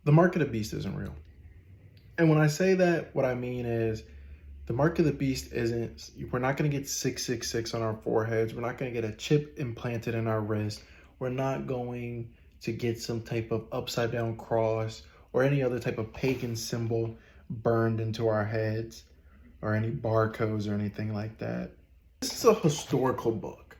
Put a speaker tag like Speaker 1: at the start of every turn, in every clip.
Speaker 1: The mark of the beast isn't real. And when I say that, what I mean is the mark of the beast isn't, we're not going to get 666 on our foreheads. We're not going to get a chip implanted in our wrist. We're not going to get some type of upside down cross or any other type of pagan symbol burned into our heads or any barcodes or anything like that. This is a historical book.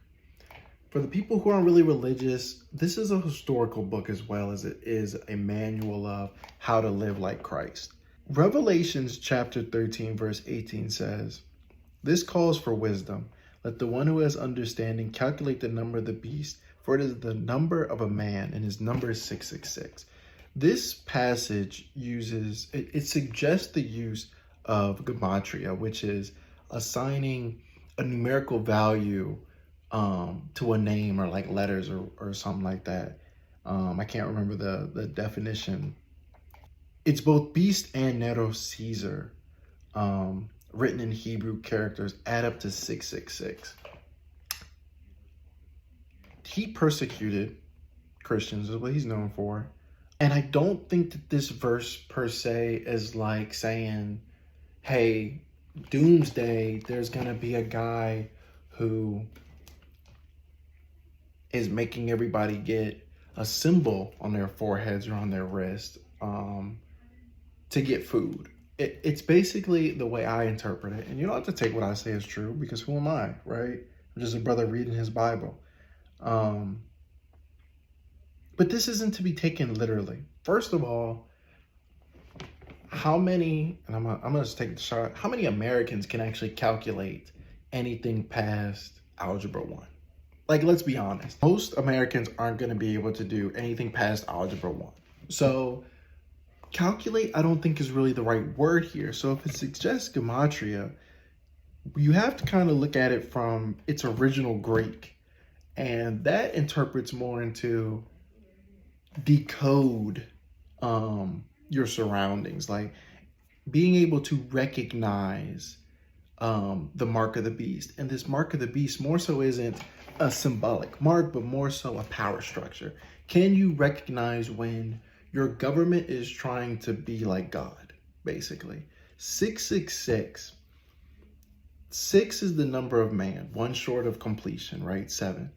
Speaker 1: For the people who aren't really religious, this is a historical book as well as it is a manual of how to live like Christ. Revelations chapter 13 verse 18 says, "This calls for wisdom. Let the one who has understanding calculate the number of the beast, for it is the number of a man, and his number is 666. This passage it suggests the use of gematria, which is assigning a numerical value to a name or like letters or something like that. I can't remember the definition. It's both beast and Nero Caesar, written in Hebrew characters, add up to 666. He persecuted Christians, is what he's known for. And I don't think that this verse per se is like saying, hey, doomsday, there's going to be a guy who is making everybody get a symbol on their foreheads or on their wrist to get food. It's basically the way I interpret it. And you don't have to take what I say as true, because who am I, right? I'm just a brother reading his Bible. But this isn't to be taken literally. First of all, how many, and I'm gonna just take the shot, how many Americans can actually calculate anything past Algebra 1? Like, let's be honest. Most Americans aren't gonna be able to do anything past Algebra 1. So calculate, I don't think is really the right word here. So if it suggests gematria, you have to kind of look at it from its original Greek. And that interprets more into decode your surroundings, like being able to recognize the mark of the beast. And this mark of the beast more so isn't a symbolic mark, but more so a power structure. Can you recognize when your government is trying to be like God, basically? 666. 6 is the number of man, one short of completion, right? 7.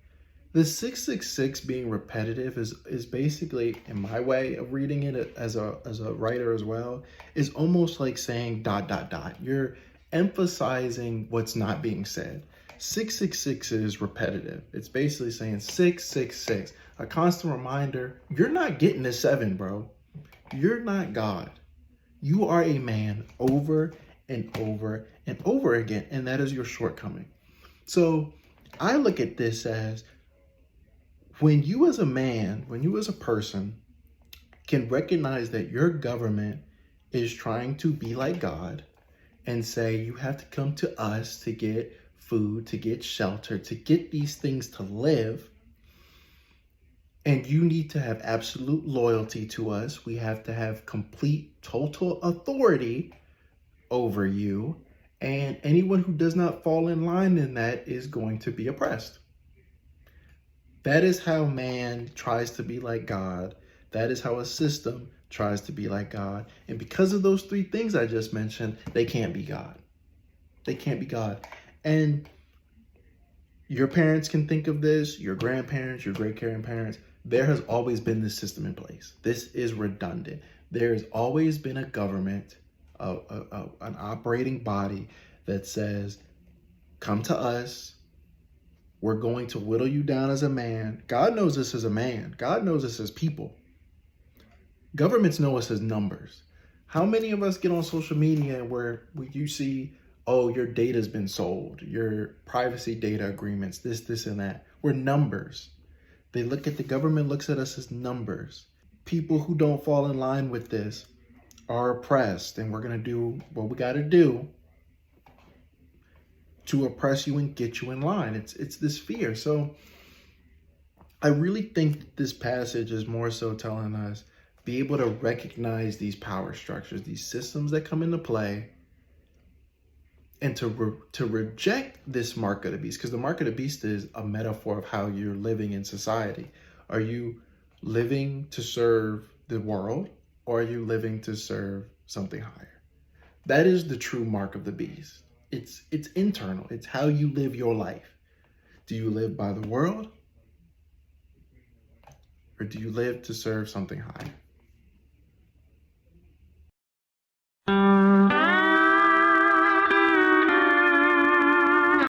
Speaker 1: The 666 being repetitive is basically, in my way of reading it as a writer as well, is almost like saying ... You're emphasizing what's not being said. 666 is repetitive. It's basically saying 666, a constant reminder, you're not getting to 7, bro. You're not God. You are a man over and over and over again, and that is your shortcoming. So I look at this as, when you as a man, when you as a person can recognize that your government is trying to be like God and say you have to come to us to get food, to get shelter, to get these things to live, and you need to have absolute loyalty to us. We have to have complete, total authority over you, and anyone who does not fall in line in that is going to be oppressed. That is how man tries to be like God. That is how a system tries to be like God. And because of those 3 things I just mentioned, they can't be God. They can't be God. And your parents can think of this, your grandparents, your great-grandparents. There has always been this system in place. This is redundant. There has always been a government, an operating body that says, come to us. We're going to whittle you down as a man. God knows us as a man. God knows us as people. Governments know us as numbers. How many of us get on social media where you see, oh, your data's been sold, your privacy data agreements, this, and that? We're numbers. The government looks at us as numbers. People who don't fall in line with this are oppressed, and we're going to do what we got to do to oppress you and get you in line. It's this fear. So I really think this passage is more so telling us, be able to recognize these power structures, these systems that come into play, and to reject this mark of the beast, because the mark of the beast is a metaphor of how you're living in society. Are you living to serve the world, or are you living to serve something higher? That is the true mark of the beast. It's internal. It's how you live your life. Do you live by the world, or do you live to serve something higher?